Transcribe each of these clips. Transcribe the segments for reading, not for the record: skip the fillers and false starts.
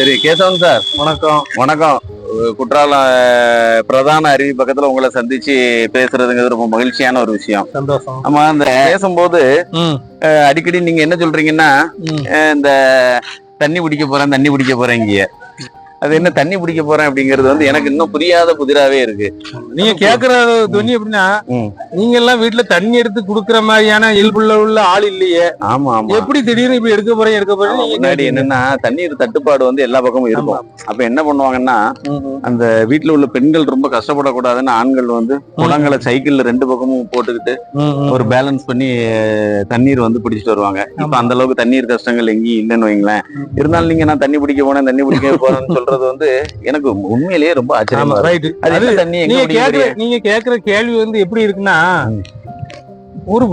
சரி, கேசவன் சார் வணக்கம். வணக்கம். குற்றாலம் பிரதான அருவி பக்கத்துல உங்களை சந்திச்சு பேசுறதுங்கிறது ரொம்ப மகிழ்ச்சியான ஒரு விஷயம். சந்தோஷம். நம்ம அந்த பேசும்போது அடிக்கடி நீங்க என்ன சொல்றீங்கன்னா, இந்த தண்ணி பிடிக்க போறேங்க. அது என்ன தண்ணி பிடிக்க போறேன் அப்படிங்கிறது வந்து எனக்கு இன்னும் புரியாத புதிராவே இருக்கு. நீங்க கேக்குற துணி எப்படின்னா, நீங்க எல்லாம் வீட்டுல தண்ணி எடுத்து குடுக்கற மாதிரியான இயல்புள்ள உள்ள ஆள் இல்லையே. ஆமா ஆமா. எப்படி திடீர்னு இப்படி எடுக்க போறேன் முன்னாடி என்னன்னா தண்ணீர் தட்டுப்பாடு வந்து எல்லா பக்கமும் இருக்கும். அப்ப என்ன பண்ணுவாங்கன்னா, அந்த வீட்டுல உள்ள பெண்கள் ரொம்ப கஷ்டப்படக்கூடாதுன்னு ஆண்கள் வந்து குடங்களை சைக்கிள்ல 2 பக்கமும் போட்டுக்கிட்டு ஒரு பேலன்ஸ் பண்ணி தண்ணீர் வந்து பிடிச்சிட்டு வருவாங்க. இப்ப அந்த அளவுக்கு தண்ணீர் கஷ்டங்கள் எங்கேயும் இல்லைன்னு வைங்களேன். இருந்தாலும் நீங்க நான் தண்ணி பிடிக்க போறேன்னு சொல்றது வந்து எனக்கு உண்மையிலேயே ரொம்ப ஆச்சரியமா இருக்கு. நீங்க கேக்குற கேள்வி வந்து எப்படி இருக்குன்னா, ஒரு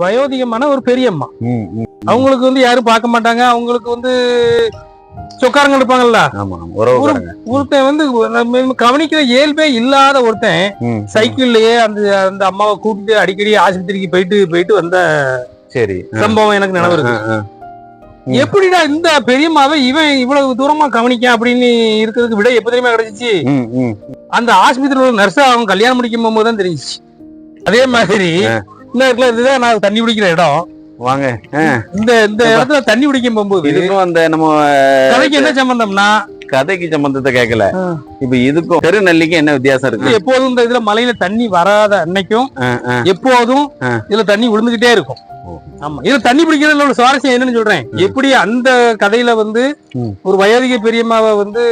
வயோதிகமான ஒரு பெரியம்மா, அவங்களுக்கு வந்து யாரும் பார்க்க மாட்டாங்க. அவங்களுக்கு வந்து சொக்காரங்க இருப்பாங்கல்ல, ஒருத்தன் வந்து கவனிக்கிற இயல்பே இல்லாத ஒருத்தன் சைக்கிள்லயே அந்த அம்மாவை கூப்பிட்டு அடிக்கடி ஆஸ்பத்திரிக்கு போயிட்டு வந்த சரி சம்பவம் எனக்கு நினைவு இருக்கு. எப்படிடா இந்த பெரியம்மாவை இவன் இவ்வளவு தூரமா கவனிக்க அப்படின்னு இருக்கிறதுக்கு விட எப்ப தெரியுமா கிடைச்சிச்சு? அந்த ஆஸ்பத்திரியில உள்ள நர்ஸா அவங்க கல்யாணம் முடிக்கும் போகும்போது தான் தெரிஞ்சிச்சு. அதே மாதிரி இந்த இடத்துல இதுதான் நான் தண்ணி பிடிக்கிற இடம். வாங்க, இந்த இடத்துல தண்ணி பிடிக்கும் போகும்போது இதுக்கும் அந்த நம்ம கதைக்கு என்ன சம்பந்தம்னா, கதைக்கு சம்பந்தத்தை கேட்கல. இப்ப இதுக்கும் பெருநெல்லிக்கும் என்ன வித்தியாசம் இருக்கு? எப்போதும் இந்த இதுல மலையில தண்ணி வராத அன்னைக்கும் எப்போதும் இதுல தண்ணி விழுந்துகிட்டே இருக்கும். ஆமா, இதுல தண்ணி பிடிக்கிறதுல ஒரு சுவாரஸ்யம் என்னன்னு சொல்றேன். எப்படி அந்த கதையில வந்து ஒரு வயோதிக பெரியம்மாவை வந்து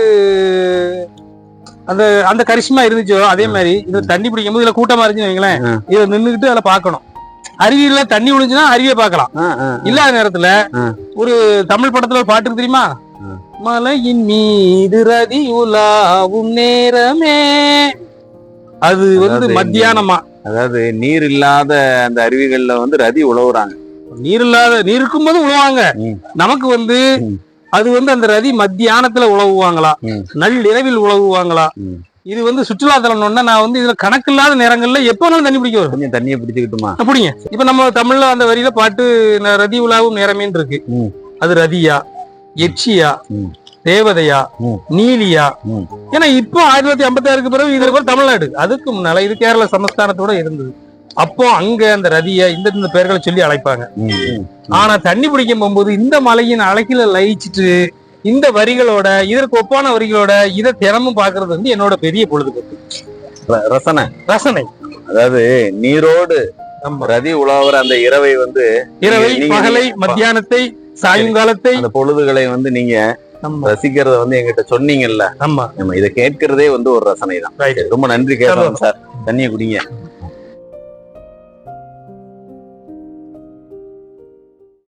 அந்த அந்த கரிஷ்மா இருந்துச்சோ, அதே மாதிரி இதுல தண்ணி பிடிக்கும் போது இதுல கூட்டமா இருந்துச்சு வைங்களேன், இதை நின்றுகிட்டு அதுல பாக்கணும். அருவியில தண்ணி விழுந்துச்சுன்னா அருவியை பார்க்கலாம். இல்லாத நேரத்துல ஒரு தமிழ் படத்துல ஒரு பாட்டு இருக்கு தெரியுமா? மலையின் மீது ரதி உலாவும் நேரமே. அது வந்து மத்தியானமா, அதாவது நீர் இல்லாத அந்த அருவிகள்ல வந்து ரதி உழவுறாங்க. நீர் இருக்கும் போது உழவாங்க. நமக்கு வந்து அது வந்து அந்த ரதி மத்தியானத்துல உழவுவாங்களா, நள்ளிரவில் உழவுவாங்களா? இது வந்து சுற்றுலாத்தலம்னா நான் வந்து இதுல கணக்கு இல்லாத நேரங்கள்ல எப்ப வேணாலும் தண்ணி பிடிக்க வரும். கொஞ்சம் தண்ணியை பிடிச்சுக்கிட்டுமா அப்படிங்க. இப்ப நம்ம தமிழ்ல அந்த வரியில பாட்டு ரதி உலாவும் நேரமேன்னு இருக்கு. அது ரதியா, எச்சியா, தேவதையா, நீலியா? ஏன்னா இப்போ 1956 பிறகு இது பேர் தமிழ்நாடு. அதுக்கு முன்னால இது கேரள சமஸ்தானத்தோட இருந்தது. அப்போ அங்க அந்த ரதிய இந்த பெயர்களை சொல்லி அழைப்பாங்க. ஆனா தண்ணி பிடிக்கும் போகும்போது இந்த மலையின் அழைக்கில லயிச்சுட்டு இந்த வரிகளோட இதற்கு ஒப்பான வரிகளோட இதை தினமும் பாக்குறது வந்து என்னோட பெரிய பொழுதுபோக்கு, ரசனை. அதாவது நீரோடு ரதி உலாவற அந்த இரவை வந்து பகலை, மத்தியானத்தை, சாயங்காலத்தை, அந்த பொழுதுகளை வந்து நீங்க ரசிக்கிறத வந்து எங்கிட்ட சொன்னீங்கல்ல. நம்ம இதை கேட்கிறதே வந்து ஒரு ரசனை தான். ரொம்ப நன்றி கேசவன் சார். தண்ணியை குடிங்க.